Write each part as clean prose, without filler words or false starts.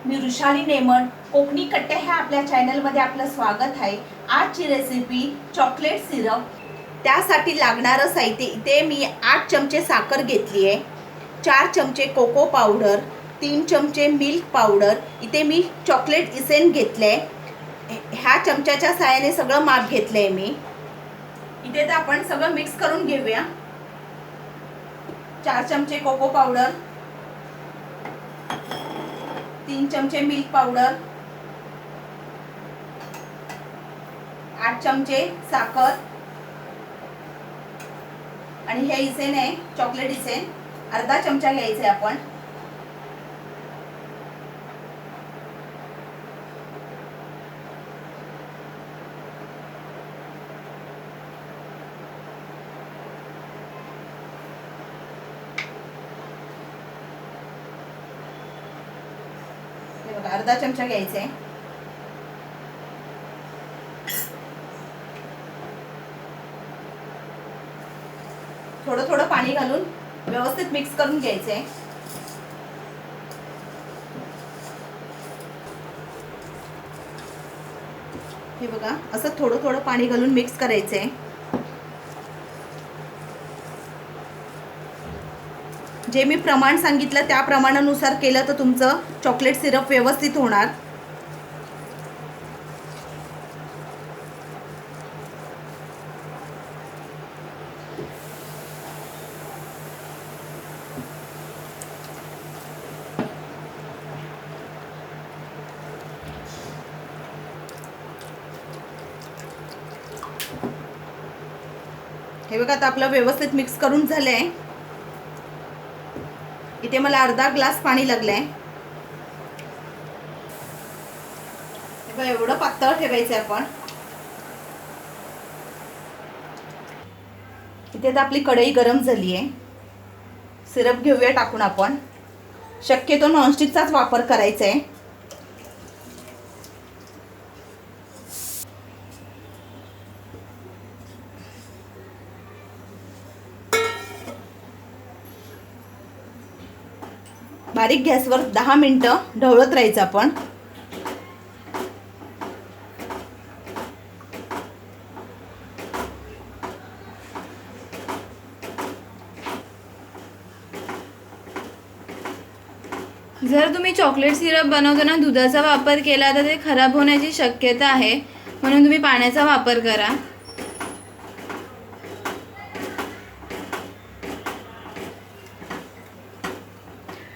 मी Vrushali Neyman Konkani कट्टे ह्या आपल्या चॅनलमध्ये आपलं स्वागत आहे। आजची रेसिपी चॉकलेट सिरप। त्यासाठी लागणारं साहित्य इथे मी 8 चमचे साखर घेतली आहे, 4 चमचे कोको पावडर, 3 चमचे मिल्क पावडर, इथे मी चॉकलेट इसेन्स घेतले। ह्या चमच्याच्या साहाय्याने सगळं माप घेतलंय मी। इथे तर आपण सगळं मिक्स करून घेऊया। 4 चमचे कोको पावडर, 3 चमचे मिल्क पावडर, 8 चमचे साखर आणि हे इसेन आहे चॉकलेट इसेन, अर्धा चमचा घ्यायचा आहे आपण। हे बघा अर्धा चमचा घ्यायचा आहे। थोडं थोडं पाणी घालून व्यवस्थित मिक्स करून घ्यायचे। हे बघा असं थोडं थोडं पाणी घालून मिक्स करायचे। जे मी प्रमाण सांगितलं त्या प्रमाणानुसार केलं तर तुमचं चॉकलेट सिरप व्यवस्थित होणार। हे बघा आता आपलं व्यवस्थित मिक्स करून झालंय। इथे मला अर्धा ग्लास पाणी लागलंय। हे बघा एवढं पातळ ठेवायचं आपण। इथे तर आपली कढई गरम झाली आहे। सिरप घेऊया टाकून आपण। शक्यतो नॉनस्टिकचाच वापर करायचा आहे। बारीक गॅसवर 10 मिनिटं ढवळत राहायचं आपण। जर तुम्ही चॉकलेट सिरप बनवताना दुधाचा वापर केला तर ते खराब होण्याची शक्यता आहे, म्हणून तुम्ही पाण्याचा वापर करा।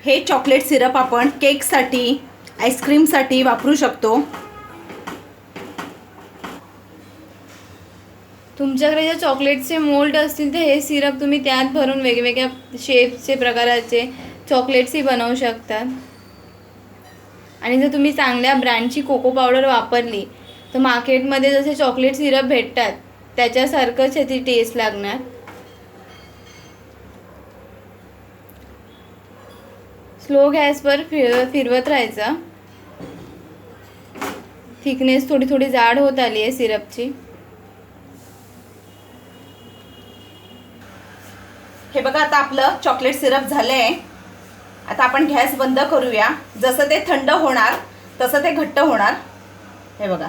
हे चॉकलेट सिरप आपण केकसाठी, आईस्क्रीमसाठी वापरू शकतो। तुमच्याकडे जर चॉकलेटचे मोल्ड असतील तर हे सिरप तुम्ही त्यात भरून वेगवेगळ्या शेपचे प्रकाराचे चॉकलेट्सही बनवू शकतात। आणि जर तुम्ही चांगल्या ब्रँडची कोको पावडर वापरली तर मार्केटमध्ये जसे चॉकलेट सिरप भेटतात त्याच्यासारखंच याची टेस्ट लागणार। स्लो गॅसवर फिरवत राहायचं। थिकनेस थोडी थोडी जाड होत आली आहे सिरपची। हे बघा आता आपलं चॉकलेट सिरप झालंय। आता आपण गॅस बंद करूया। जसं ते थंड होणार तसं ते घट्ट होणार। हे बघा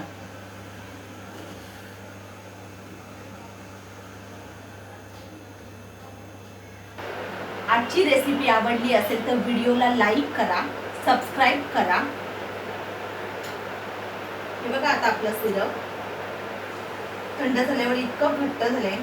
आजची रेसिपी आवडली असेल तर व्हिडिओला लाईक करा, सबस्क्राईब करा। हे बघा आता आपलं सिरप थंड झाल्यावर इतकं घट्ट झालंय।